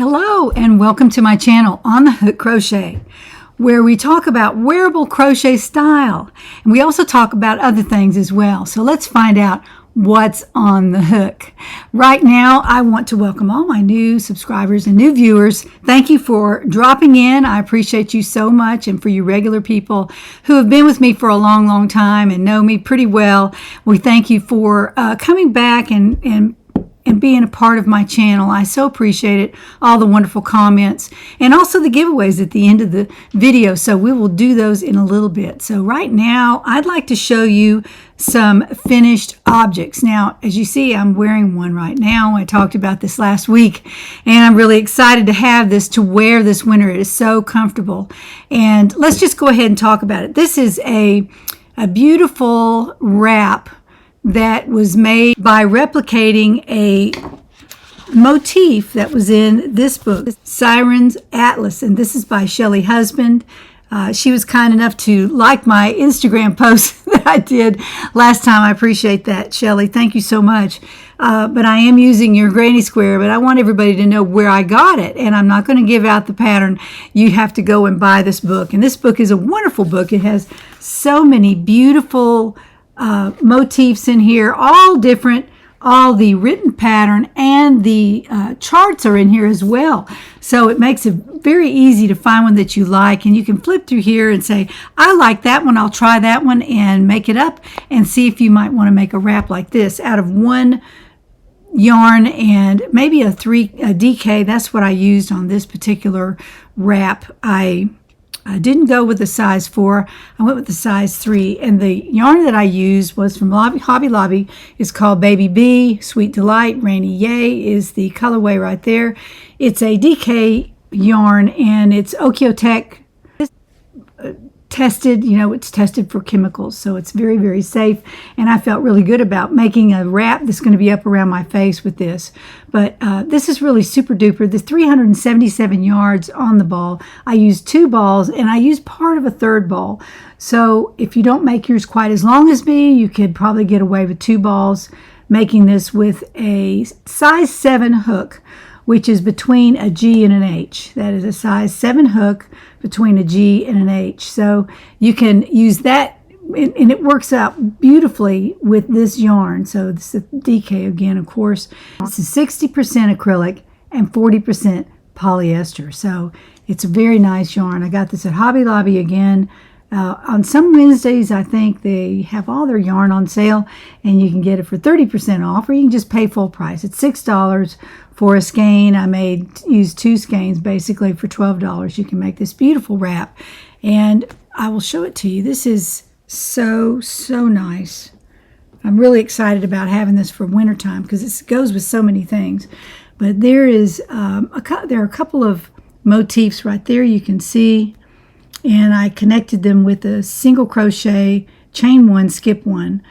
Hello and welcome to my channel On the Hook Crochet, where we talk about wearable crochet style, and we also talk about other things as well. So let's find out what's on the hook. Right now, I want to welcome all my new subscribers and new viewers. Thank you for dropping in. I appreciate you so much, and for you regular people who have been with me for a long time and know me pretty well, we thank you for coming back and being a part of my channel. I so appreciate it. All the wonderful comments and also the giveaways at the end of the video. So we will do those in a little bit. So right now, I'd like to show you some finished objects. Now, as you see, I'm wearing one right now. I talked about this last week, and I'm really excited to have this to wear this winter. It is so comfortable. And let's just go ahead and talk about it. This is a beautiful wrap that was made by replicating a motif that was in this book, Siren's Atlas, and this is by Shelly Husband. She was kind enough to like my Instagram post that I did last time. I appreciate that, Shelly. Thank you so much. But I am using your granny square, but I want everybody to know where I got it, and I'm not going to give out the pattern. You have to go and buy this book, and this book is a wonderful book. It has so many beautiful motifs in here, all different. All the written pattern and the charts are in here as well. So it makes it very easy to find one that you like, and you can flip through here and say, I like that one, I'll try that one, and make it up and see if you might want to make a wrap like this out of one yarn and maybe a DK. That's what I used on this particular wrap. I didn't go with the size 4. I went with the size 3. And the yarn that I used was from Hobby Lobby. It's called Baby B. Sweet Delight. Rainy Yay is the colorway right there. It's a DK yarn, and it's Okiotech tested. You know, it's tested for chemicals, so it's very safe. And I felt really good about making a wrap that's going to be up around my face with this. But this is really super duper. The 377 yards on the ball. I used 2 balls, and I used part of a 3rd ball. So if you don't make yours quite as long as me, you could probably get away with 2 balls, making this with a size 7 hook, which is between a G and an H. That is a size 7 hook between a G and an H. So you can use that, and it works out beautifully with this yarn. So this is DK again, of course. This is 60% acrylic and 40% polyester. So it's a very nice yarn. I got this at Hobby Lobby again. On some Wednesdays, I think they have all their yarn on sale, and you can get it for 30% off, or you can just pay full price. It's $6 for a skein. I used 2 skeins basically for $12. You can make this beautiful wrap, and I will show it to you. This is so nice. I'm really excited about having this for wintertime because it goes with so many things. But there is there are a couple of motifs right there you can see. And I connected them with a single crochet, chain 1, skip 1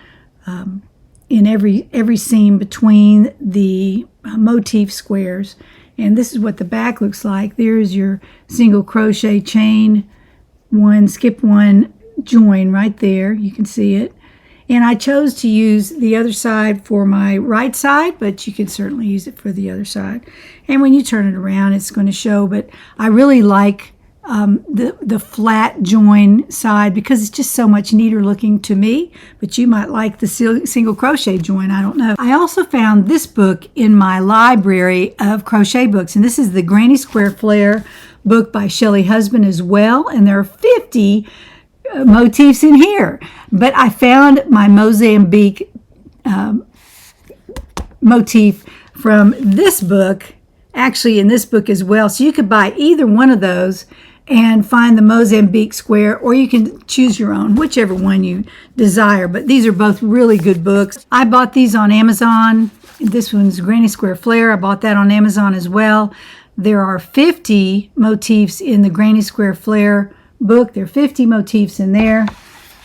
in every seam between the motif squares. And this is what the back looks like. There's your single crochet, chain 1, skip 1, join right there. You can see it. And I chose to use the other side for my right side, but you can certainly use it for the other side. And when you turn it around, it's going to show. But I really like the flat join side because it's just so much neater looking to me, but you might like the single crochet join. I don't know. I also found this book in my library of crochet books, and this is the Granny Square Flare book by Shelly Husband as well, and there are 50 motifs in here. But I found my Mozambique motif from this book, actually in this book as well, so you could buy either one of those and find the Mozambique square, or you can choose your own, whichever one you desire. But these are both really good books. I bought these on Amazon. This one's Granny Square Flare. I bought that on Amazon as well. There are 50 motifs in the Granny Square Flare book. There are 50 motifs in there.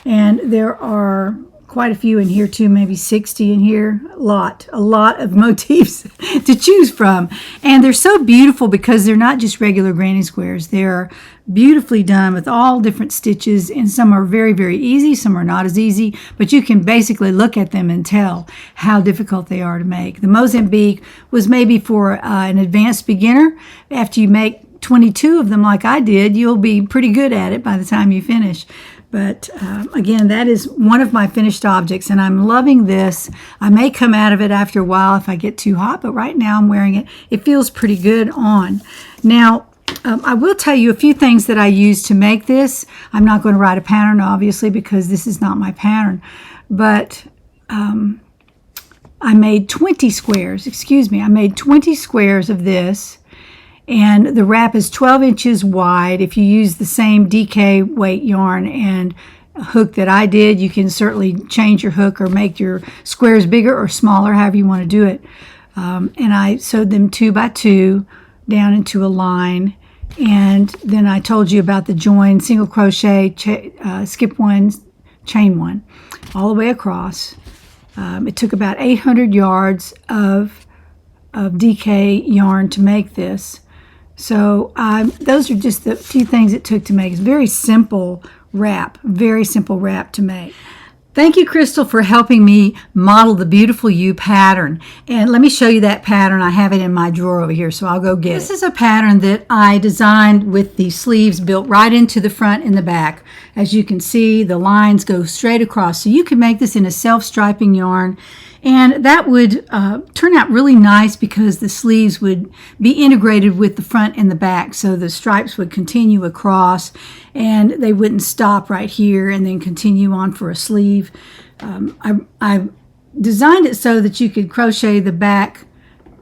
And there are quite a few in here too, maybe 60 in here. A lot of motifs to choose from. And they're so beautiful because they're not just regular granny squares. They're beautifully done with all different stitches, and some are very, very easy, some are not as easy, but you can basically look at them and tell how difficult they are to make. The Mozambique was maybe for an advanced beginner. After you make 22 of them like I did, you'll be pretty good at it by the time you finish. But again, that is one of my finished objects, and I'm loving this. I may come out of it after a while if I get too hot, but right now I'm wearing it. It feels pretty good on. Now, I will tell you a few things that I used to make this. I'm not going to write a pattern, obviously, because this is not my pattern. But I made 20 squares. Excuse me. I made 20 squares of this. And the wrap is 12 inches wide. If you use the same DK weight yarn and hook that I did, you can certainly change your hook or make your squares bigger or smaller, however you want to do it. And I sewed them 2 by 2 down into a line, and then I told you about the join, single crochet, skip 1, chain 1, all the way across. It took about 800 yards of DK yarn to make this. So those are just the few things it took to make. It's a very simple wrap to make. Thank you, Crystal, for helping me model the Beautiful You pattern. And let me show you that pattern. I have it in my drawer over here, so I'll go get it. This is a pattern that I designed with the sleeves built right into the front and the back. As you can see, the lines go straight across. So you can make this in a self-striping yarn. And that would turn out really nice because the sleeves would be integrated with the front and the back. So the stripes would continue across and they wouldn't stop right here and then continue on for a sleeve. I designed it so that you could crochet the back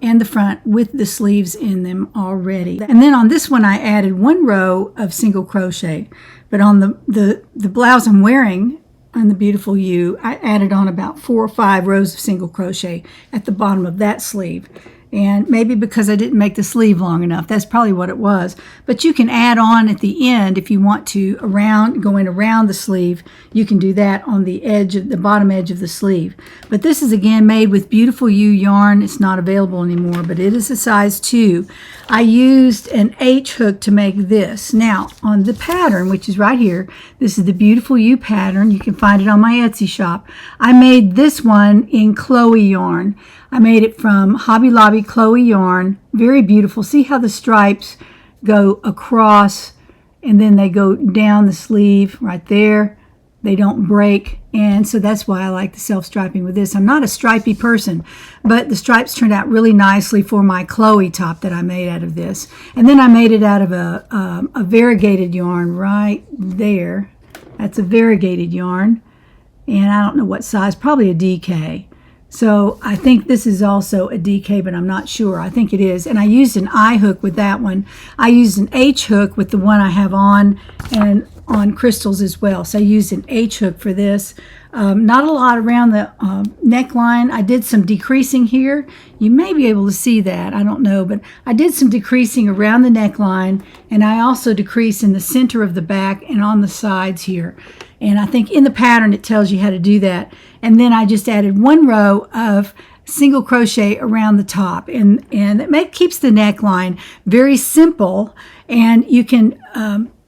and the front with the sleeves in them already. And then on this one, I added 1 row of single crochet. But on the blouse I'm wearing, on the Beautiful You, I added on about 4 or 5 rows of single crochet at the bottom of that sleeve. And maybe because I didn't make the sleeve long enough, that's probably what it was. But you can add on at the end if you want to, going around the sleeve. You can do that on the edge, the bottom edge of the sleeve. But this is again made with Beautiful You yarn. It's not available anymore, but it is a size 2. I used an H hook to make this. Now on the pattern, which is right here, this is the Beautiful You pattern. You can find it on my Etsy shop. I made this one in Chloe yarn. I made it from Hobby Lobby Chloe yarn. Very beautiful. See how the stripes go across and then they go down the sleeve right there. They don't break. And so that's why I like the self-striping with this. I'm not a stripy person, but the stripes turned out really nicely for my Chloe top that I made out of this. And then I made it out of a variegated yarn right there. That's a variegated yarn. And I don't know what size, probably a DK. So I think this is also a DK, but I'm not sure. I think it is. And I used an I hook with that one. I used an H hook with the one I have on and on Crystal's as well. So I used an H hook for this. Not a lot around the neckline. I did some decreasing here. You may be able to see that. I don't know. But I did some decreasing around the neckline. And I also decreased in the center of the back and on the sides here. And I think in the pattern it tells you how to do that. And then I just added 1 row of single crochet around the top. And it keeps the neckline very simple. And you can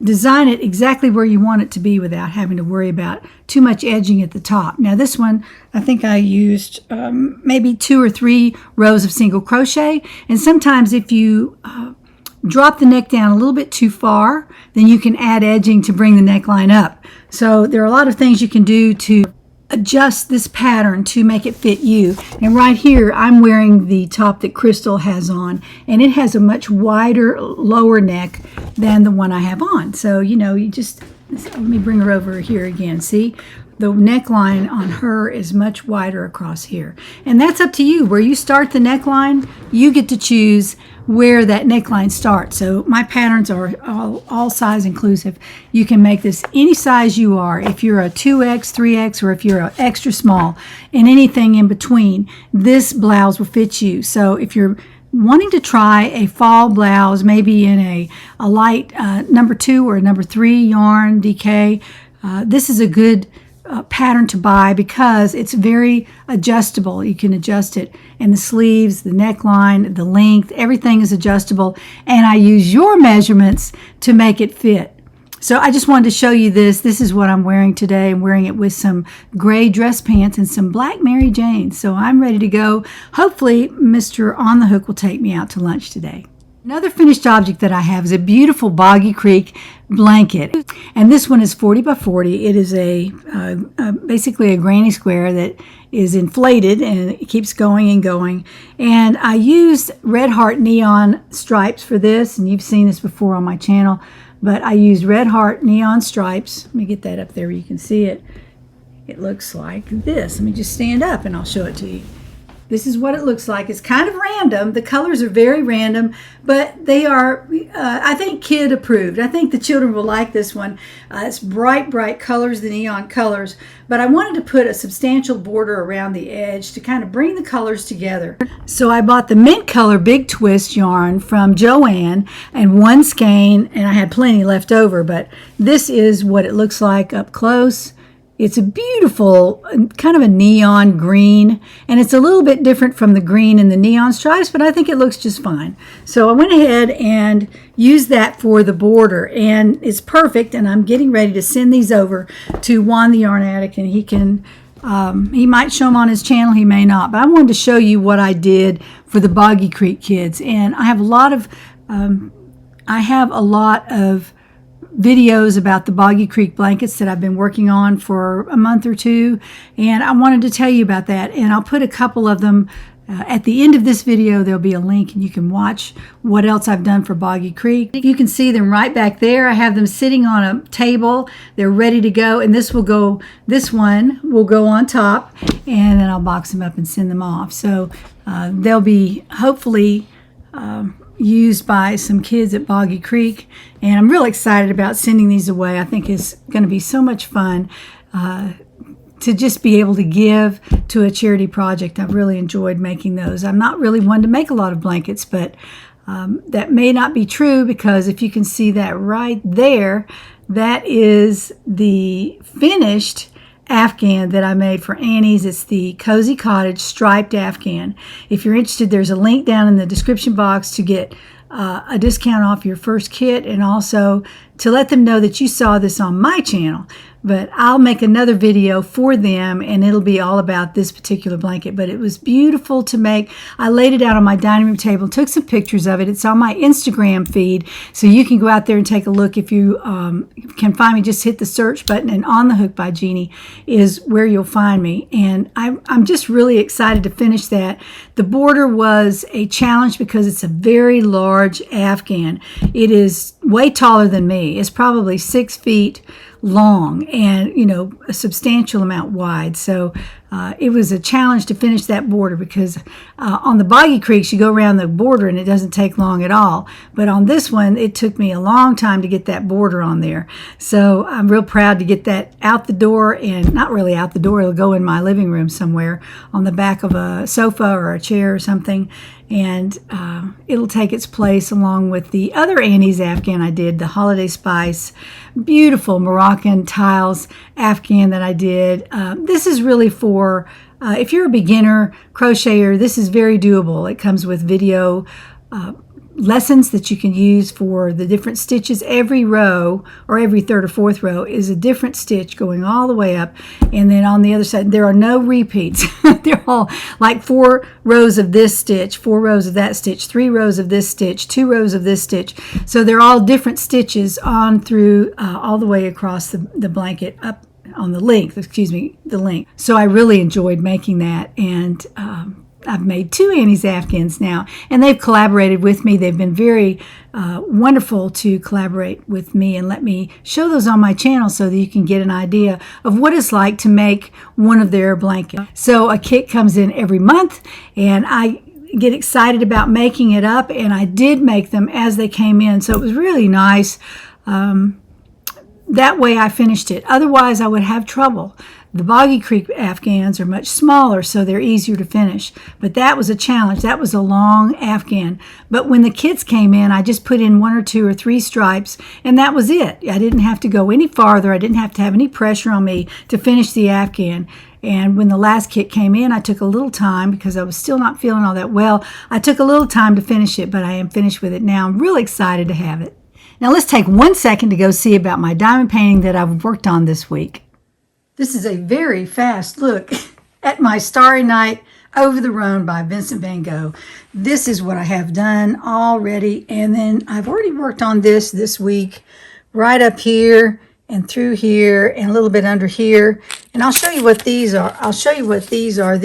design it exactly where you want it to be without having to worry about too much edging at the top. Now this one, I think I used maybe 2 or 3 rows of single crochet. And sometimes if you drop the neck down a little bit too far, then you can add edging to bring the neckline up. So there are a lot of things you can do to adjust this pattern to make it fit you. And right here, I'm wearing the top that Crystal has on, and it has a much wider lower neck than the one I have on. So, you know, let me bring her over here again. See? The neckline on her is much wider across here. And that's up to you. Where you start the neckline, you get to choose where that neckline starts. So my patterns are all size inclusive. You can make this any size you are. If you're a 2X, 3X, or if you're an extra small, and anything in between, this blouse will fit you. So if you're wanting to try a fall blouse, maybe in a light number 2 or a number 3 yarn DK, this is a good pattern to buy because it's very adjustable. You can adjust it, and the sleeves, the neckline, the length, everything is adjustable, and I use your measurements to make it fit. So I just wanted to show you this. This is what I'm wearing today. I'm wearing it with some gray dress pants and some black Mary Janes. So I'm ready to go. Hopefully Mr. On the Hook will take me out to lunch today. Another finished object that I have is a beautiful Boggy Creek blanket. And this one is 40 by 40. It is basically a granny square that is inflated and it keeps going and going. And I used Red Heart neon stripes for this, and you've seen this before on my channel. But I used Red Heart neon stripes. Let me get that up there where you can see it. It looks like this. Let me just stand up and I'll show it to you. This is what it looks like. It's kind of random. The colors are very random, but they are, I think, kid approved. I think the children will like this one. It's bright, bright colors, the neon colors. But I wanted to put a substantial border around the edge to kind of bring the colors together. So I bought the mint color big twist yarn from Joann and one skein, and I had plenty left over, but this is what it looks like up close. It's a beautiful, kind of a neon green, and it's a little bit different from the green and the neon stripes, but I think it looks just fine. So I went ahead and used that for the border, and it's perfect, and I'm getting ready to send these over to Juan the Yarn Addict, and he can, he might show them on his channel, he may not, but I wanted to show you what I did for the Boggy Creek kids, and I have a lot of videos about the Boggy Creek blankets that I've been working on for a month or two, and I wanted to tell you about that, and I'll put a couple of them at the end of this video. There'll be a link and you can watch what else I've done for Boggy Creek. You can see them right back there. I have them sitting on a table. They're ready to go, and this one will go on top, and then I'll box them up and send them off. So they'll be hopefully used by some kids at Boggy Creek, and I'm really excited about sending these away. I think it's going to be so much fun to just be able to give to a charity project. I've really enjoyed making those. I'm not really one to make a lot of blankets, but that may not be true, because if you can see that right there, that is the finished Afghan that I made for Annie's. It's the Cozy Cottage striped Afghan. If you're interested, there's a link down in the description box to get a discount off your first kit, and also to let them know that you saw this on my channel. But I'll make another video for them, and it'll be all about this particular blanket. But it was beautiful to make. I laid it out on my dining room table, took some pictures of it. It's on my Instagram feed, so you can go out there and take a look. If you can find me, just hit the search button, and On the Hook by Jeannie is where you'll find me. And I'm just really excited to finish that. The border was a challenge because it's a very large Afghan. It is way taller than me. It's probably 6 feet long and, you know, a substantial amount wide. So it was a challenge to finish that border, because on the Boggy Creeks you go around the border and it doesn't take long at all, but on this one it took me a long time to get that border on there. So I'm real proud to get that out the door, and not really out the door, it'll go in my living room somewhere on the back of a sofa or a chair or something, and it'll take its place along with the other Annie's Afghan I did, the Holiday Spice beautiful Moroccan tiles Afghan that I did. This is really for if you're a beginner crocheter, this is very doable. It comes with video lessons that you can use for the different stitches. Every row, or every third or fourth row, is a different stitch going all the way up, and then on the other side there are no repeats. They're all like 4 rows of this stitch, 4 rows of that stitch, 3 rows of this stitch, 2 rows of this stitch. So they're all different stitches on through all the way across the blanket up on the length, the length. So I really enjoyed making that, and I've made 2 Annie's Afghans now, and they've collaborated with me. They've been very wonderful to collaborate with me and let me show those on my channel so that you can get an idea of what it's like to make one of their blankets. So a kit comes in every month, and I get excited about making it up, and I did make them as they came in, so it was really nice. That way I finished it. Otherwise I would have trouble. The Boggy Creek Afghans are much smaller, so they're easier to finish. But that was a challenge. That was a long Afghan. But when the kids came in, I just put in 1 or 2 or 3 stripes, and that was it. I didn't have to go any farther. I didn't have to have any pressure on me to finish the Afghan. And when the last kit came in, I took a little time because I was still not feeling all that well. I took a little time to finish it, but I am finished with it now. I'm really excited to have it. Now let's take 1 second to go see about my diamond painting that I've worked on this week. This is a very fast look at my Starry Night Over the Rhone by Vincent van Gogh. This is what I have done already, and then I've already worked on this week, right up here and through here and a little bit under here. And I'll show you what these are. These are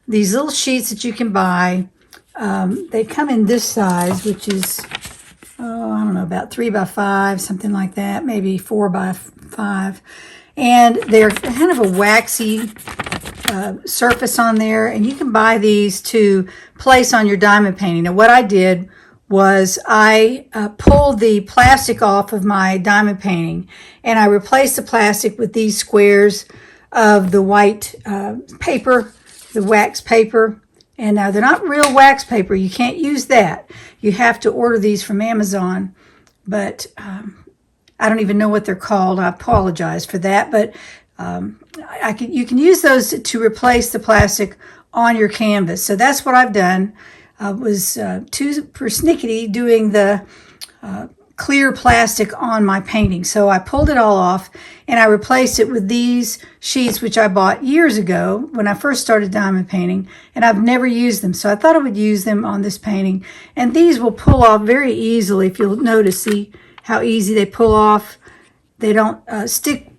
these little sheets that you can buy. They come in this size, which is, I don't know, about 3 by 5, something like that, maybe 4 by 5. And they're kind of a waxy surface on there, and you can buy these to place on your diamond painting. Now what I did was I pulled the plastic off of my diamond painting, and I replaced the plastic with these squares of the white paper, the wax paper. And now they're not real wax paper. You can't use that. You have to order these from Amazon, but I don't even know what they're called. I apologize for that, but you can use those to replace the plastic on your canvas. So that's what I've done. I was too persnickety doing the clear plastic on my painting. So I pulled it all off and I replaced it with these sheets, which I bought years ago when I first started diamond painting, and I've never used them. So I thought I would use them on this painting. And these will pull off very easily. If you'll notice, see how easy they pull off. They don't stick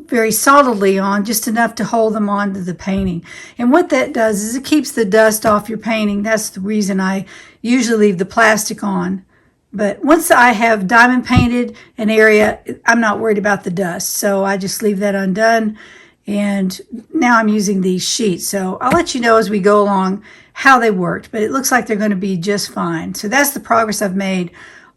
very solidly on, just enough to hold them onto the painting. And what that does is it keeps the dust off your painting. That's the reason I usually leave the plastic on. But once I have diamond painted an area, I'm not worried about the dust. So I just leave that undone. And now I'm using these sheets. So I'll let you know as we go along how they worked. But it looks like they're going to be just fine. So that's the progress I've made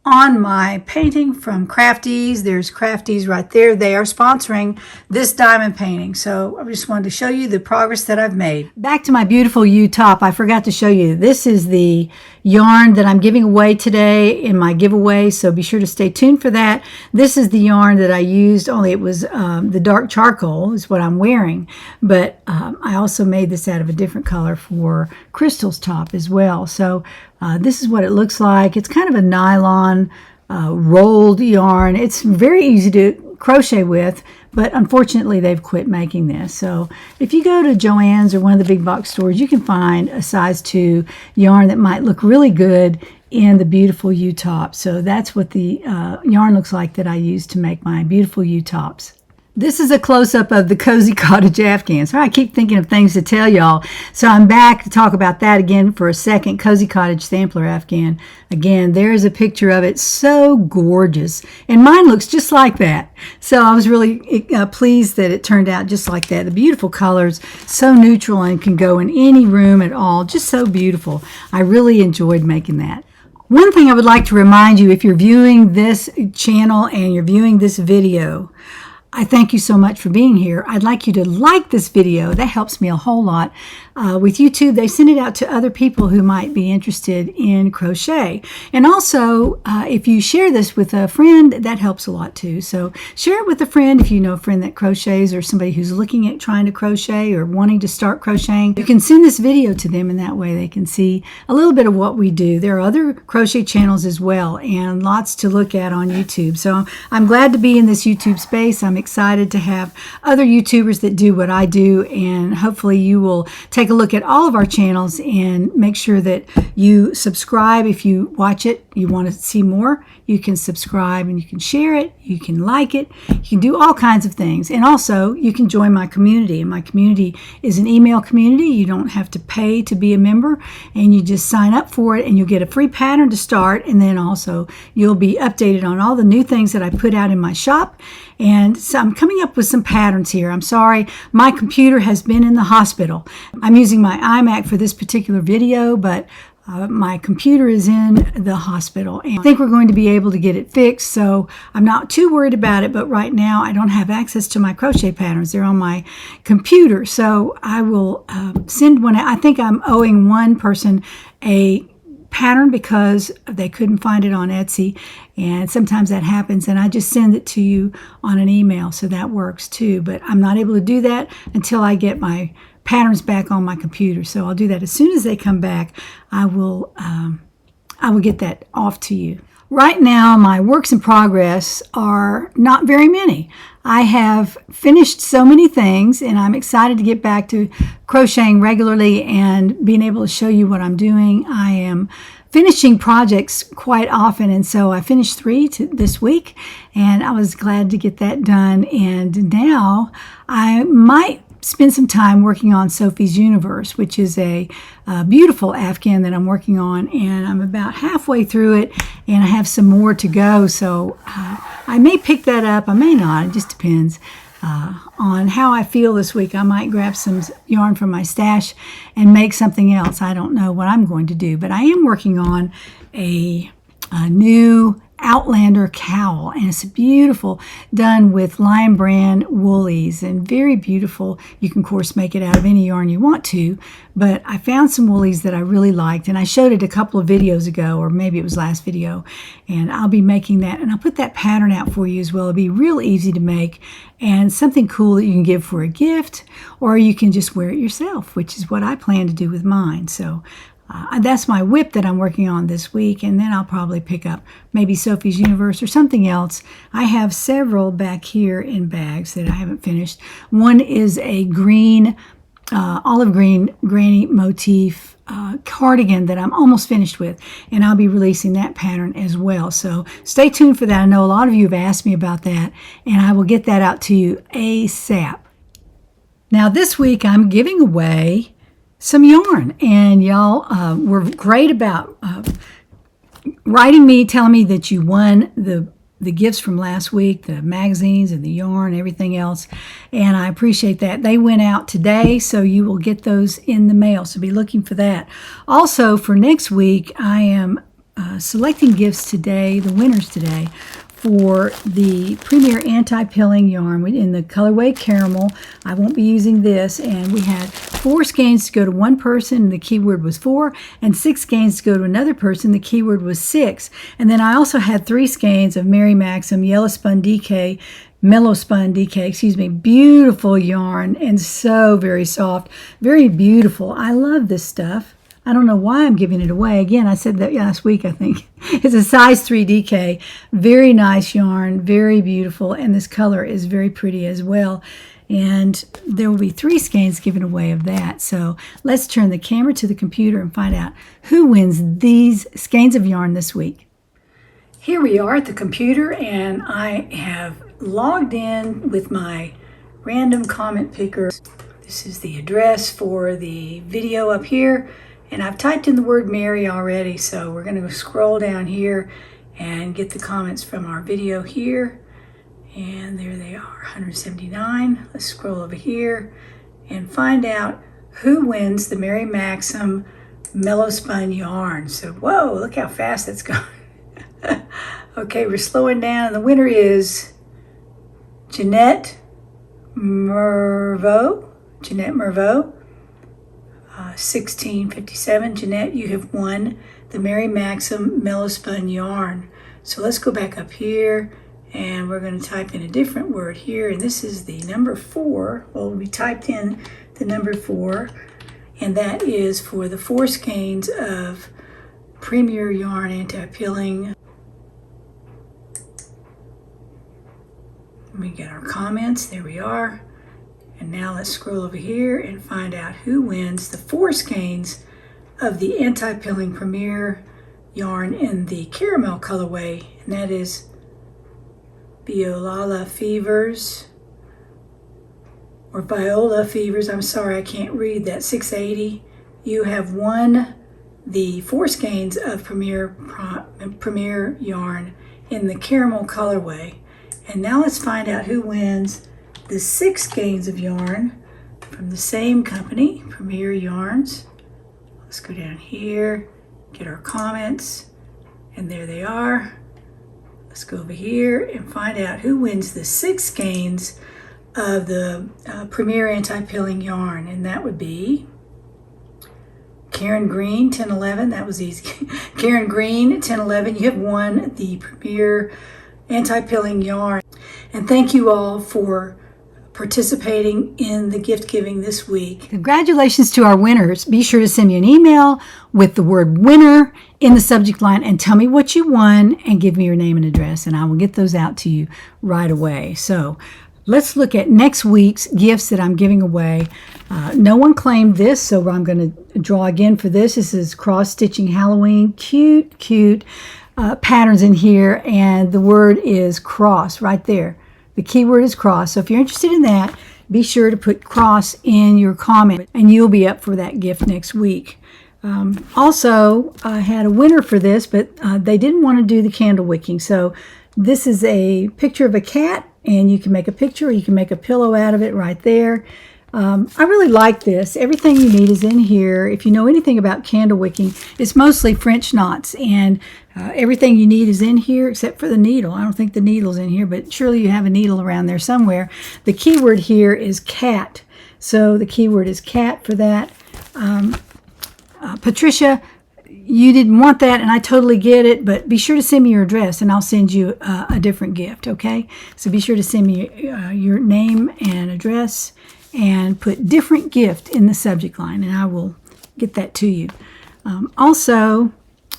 on my painting from Crafties. There's Crafties right there. They are sponsoring this diamond painting. So I just wanted to show you the progress that I've made. Back to my beautiful U-top. I forgot to show you. This is the yarn that I'm giving away today in my giveaway. So be sure to stay tuned for that. This is the yarn that I used, only it was the dark charcoal is what I'm wearing. But I also made this out of a different color for Crystal's top as well. So this is what it looks like. It's kind of a nylon rolled yarn. It's very easy to crochet with, but unfortunately they've quit making this. So if you go to Joann's or one of the big box stores, you can find a size 2 yarn that might look really good in the beautiful U-top. So that's what the yarn looks like that I use to make my beautiful U-tops. This is a close-up of the Cozy Cottage Afghan. So I keep thinking of things to tell y'all. So I'm back to talk about that again for a second. Cozy Cottage Sampler Afghan. Again, there's a picture of it. So gorgeous. And mine looks just like that. So I was really pleased that it turned out just like that. The beautiful colors, so neutral and can go in any room at all. Just so beautiful. I really enjoyed making that. One thing I would like to remind you, if you're viewing this channel and you're viewing this video, I thank you so much for being here. I'd like you to like this video. That helps me a whole lot. With YouTube, they send it out to other people who might be interested in crochet. And also, if you share this with a friend, that helps a lot too. So share it with a friend if you know a friend that crochets or somebody who's looking at trying to crochet or wanting to start crocheting. You can send this video to them, and that way they can see a little bit of what we do. There are other crochet channels as well, and lots to look at on YouTube. So I'm glad to be in this YouTube space. I'm excited to have other YouTubers that do what I do, and hopefully you will take a look at all of our channels and make sure that you subscribe. If you watch it, you want to see more, you can subscribe and you can share it, you can like it, you can do all kinds of things. And also you can join my community, and my community is an email community. You don't have to pay to be a member, and you just sign up for it and you'll get a free pattern to start, and then also you'll be updated on all the new things that I put out in my shop. And so I'm coming up with some patterns here. I'm sorry, my computer has been in the hospital. I'm using my iMac for this particular video, but my computer is in the hospital, and I think we're going to be able to get it fixed, so I'm not too worried about it. But right now I don't have access to my crochet patterns. They're on my computer, so I will send one. I think I'm owing one person a pattern because they couldn't find it on Etsy, and sometimes that happens, and I just send it to you on an email, so that works too. But I'm not able to do that until I get my patterns back on my computer, so I'll do that as soon as they come back. I will get that off to you. Right now, my works in progress are not very many. I have finished so many things, and I'm excited to get back to crocheting regularly and being able to show you what I'm doing. I am finishing projects quite often, and so I finished 3 this week, and I was glad to get that done. And now I might spend some time working on Sophie's Universe, which is a beautiful Afghan that I'm working on, and I'm about halfway through it, and I have some more to go, so I may pick that up, I may not. It just depends on how I feel this week. I might grab some yarn from my stash and make something else. I don't know what I'm going to do, but I am working on a new Outlander cowl, and it's beautiful, done with Lion Brand woolies, and very beautiful. You can of course make it out of any yarn you want to, but I found some woolies that I really liked, and I showed it a couple of videos ago, or maybe it was last video, and I'll be making that, and I'll put that pattern out for you as well. It'll be real easy to make and something cool that you can give for a gift, or you can just wear it yourself, which is what I plan to do with mine. So that's my whip that I'm working on this week, and then I'll probably pick up maybe Sophie's Universe or something else. I have several back here in bags that I haven't finished. One is a green, olive green granny motif cardigan that I'm almost finished with, and I'll be releasing that pattern as well. So stay tuned for that. I know a lot of you have asked me about that, and I will get that out to you ASAP. Now this week I'm giving away some yarn, and y'all were great about writing me, telling me that you won the gifts from last week, the magazines and the yarn, everything else, and I appreciate that. They went out today, so you will get those in the mail, so be looking for that. Also, for next week, I am selecting gifts today, the winners today, for the Premier Anti-Pilling yarn in the colorway Caramel. I won't be using this, and we had 4 skeins to go to one person, and the keyword was 4, and 6 skeins to go to another person, the keyword was 6. And then I also had 3 skeins of Mary Maxim Yellow Spun DK, Mellow Spun DK, excuse me, beautiful yarn, and so very soft, very beautiful. I love this stuff. I don't know why I'm giving it away. Again, I said that last week, I think. It's a size 3 DK. Very nice yarn, very beautiful, and this color is very pretty as well. And there will be 3 skeins given away of that. So let's turn the camera to the computer and find out who wins these skeins of yarn this week. Here we are at the computer, and I have logged in with my random comment picker. This is the address for the video up here. And I've typed in the word Mary already, so we're going to scroll down here and get the comments from our video here. And there they are, 179. Let's scroll over here and find out who wins the Mary Maxim Mellow Spun yarn. So, whoa, look how fast that's going. Okay, we're slowing down. The winner is Jeanette Mervo. 1657. Jeanette, you have won the Mary Maxim Mellow Spun yarn. So let's go back up here, and we're going to type in a different word here, and this is the number 4. Well, we typed in the number 4, and that is for the 4 skeins of Premier Yarn Anti-Pilling. We get our comments. There we are. And now let's scroll over here and find out who wins the 4 skeins of the Anti-Pilling Premier yarn in the caramel colorway, and that is Viola Fevers, or Viola Fevers. I'm sorry, I can't read that. 680. You have won the 4 skeins of Premier yarn in the caramel colorway. And now let's find out who wins the 6 skeins of yarn from the same company, Premier Yarns. Let's go down here get our comments, and there they are. Let's go over here and find out who wins the 6 skeins of the Premier Anti-Pilling yarn, and that would be Karen Green, 1011. That was easy. Karen Green, 1011. You have won the Premier Anti-Pilling yarn. And thank you all for participating in the gift giving this week. Congratulations to our winners. Be sure to send me an email with the word winner in the subject line and tell me what you won and give me your name and address, and I will get those out to you right away. So let's look at next week's gifts that I'm giving away. No one claimed this, so I'm going to draw again for this. This is cross-stitching Halloween. Cute patterns in here, and the word is cross right there. The keyword is cross. So if you're interested in that, be sure to put cross in your comment, and you'll be up for that gift next week. Also, I had a winner for this, but they didn't want to do the candle wicking. So this is a picture of a cat, and you can make a picture, or you can make a pillow out of it right there. I really like this. Everything you need is in here. If you know anything about candle wicking, it's mostly French knots, and everything you need is in here except for the needle. I don't think the needle's in here, but surely you have a needle around there somewhere. The keyword here is cat, so the keyword is cat for that. Patricia, you didn't want that, and I totally get it, but be sure to send me your address, and I'll send you a different gift, okay? So be sure to send me your name and address, and put different gift in the subject line, and I will get that to you. Also,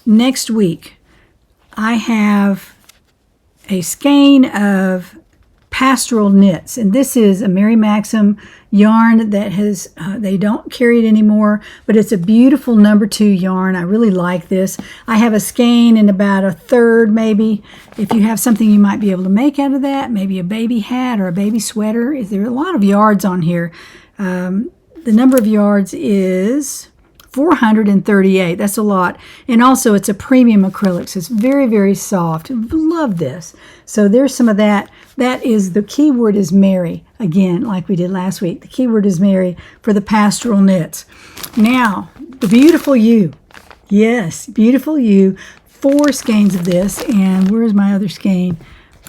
next week, I have a skein of pastoral knits, and this is a Mary Maxim yarn that has, they don't carry it anymore, but it's a beautiful #2 yarn. I really like this. I have a skein in about 1/3 maybe. If you have something you might be able to make out of that, maybe a baby hat or a baby sweater. There are a lot of yards on here. The number of yards is 438. That's a lot. And also it's a premium acrylic, so it's very, very soft. Love this. So there's some of that. That is, the keyword is Mary, again, like we did last week. The keyword is Mary for the pastoral knits. Now, the beautiful you. Yes, beautiful you. 4 skeins of this, and where's my other skein?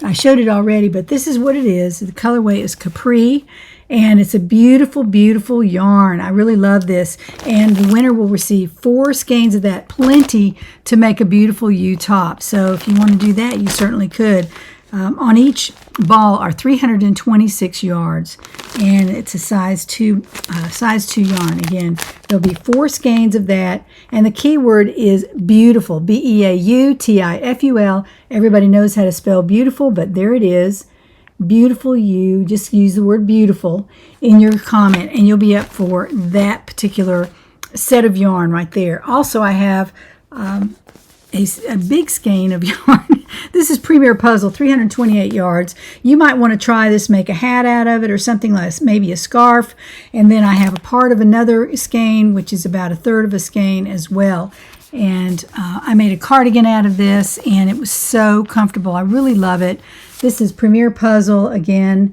I showed it already, but this is what it is. The colorway is Capri, and it's a beautiful, beautiful yarn. I really love this, and the winner will receive 4 skeins of that, plenty to make a beautiful U top. So if you want to do that, you certainly could. On each ball are 326 yards, and it's a size 2 yarn. Again, there'll be 4 skeins of that, and the keyword is beautiful, B-E-A-U-T-I-F-U-L. Everybody knows how to spell beautiful, but there it is. Beautiful you. Just use the word beautiful in your comment, and you'll be up for that particular set of yarn right there. Also, I have a big skein of yarn. This is Premier Puzzle, 328 yards. You might want to try this, make a hat out of it or something like maybe a scarf. And then I have a part of another skein, which is about 1/3 of a skein as well. And I made a cardigan out of this, and it was so comfortable. I really love it. This is Premier Puzzle again.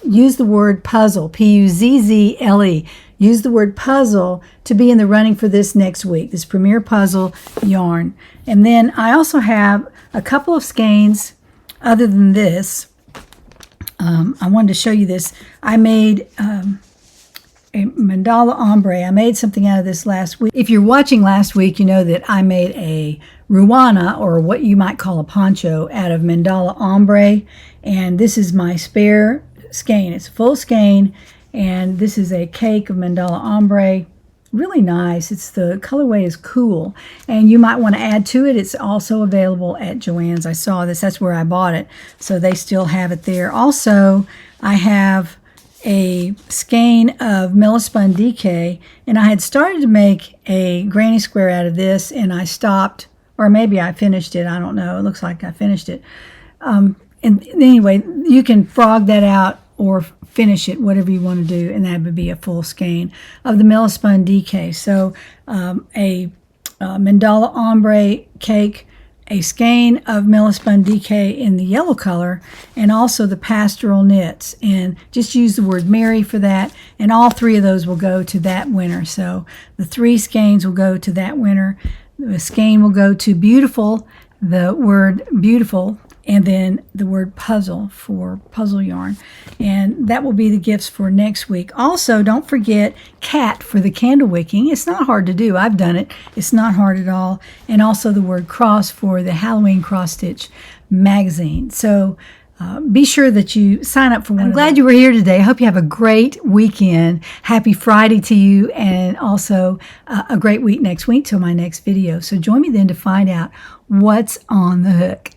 Use the word puzzle, P-U-Z-Z-L-E. Use the word puzzle to be in the running for this next week, this Premier Puzzle yarn. And then I also have a couple of skeins other than this. I wanted to show you this. I made a mandala ombre. I made something out of this last week. If you're watching last week, you know that I made a ruana, or what you might call a poncho, out of mandala ombre. And this is my spare skein. It's a full skein. And this is a cake of mandala ombre. Really nice. The colorway is cool. And you might want to add to it. It's also available at Joann's. I saw this. That's where I bought it. So they still have it there. Also, I have a skein of Millispun DK. And I had started to make a granny square out of this, and I stopped. Or maybe I finished it. I don't know. It looks like I finished it. And anyway, you can frog that out or finish it, whatever you want to do, and that would be a full skein of the Millispun DK. So a mandala ombre cake a skein of Millispun DK in the yellow color, and also the pastoral knits. And just use the word Mary for that, and all 3 of those will go to that winner. So the 3 skeins will go to that winner. The skein will go to beautiful, the word beautiful, and then the word puzzle for puzzle yarn. And that will be the gifts for next week. Also, don't forget cat for the candle wicking. It's not hard to do. I've done it. It's not hard at all. And also the word cross for the Halloween cross stitch magazine. So be sure that you sign up for one. I'm glad you were here today. I hope you have a great weekend. Happy Friday to you, and also a great week next week till my next video. So join me then to find out what's on the hook.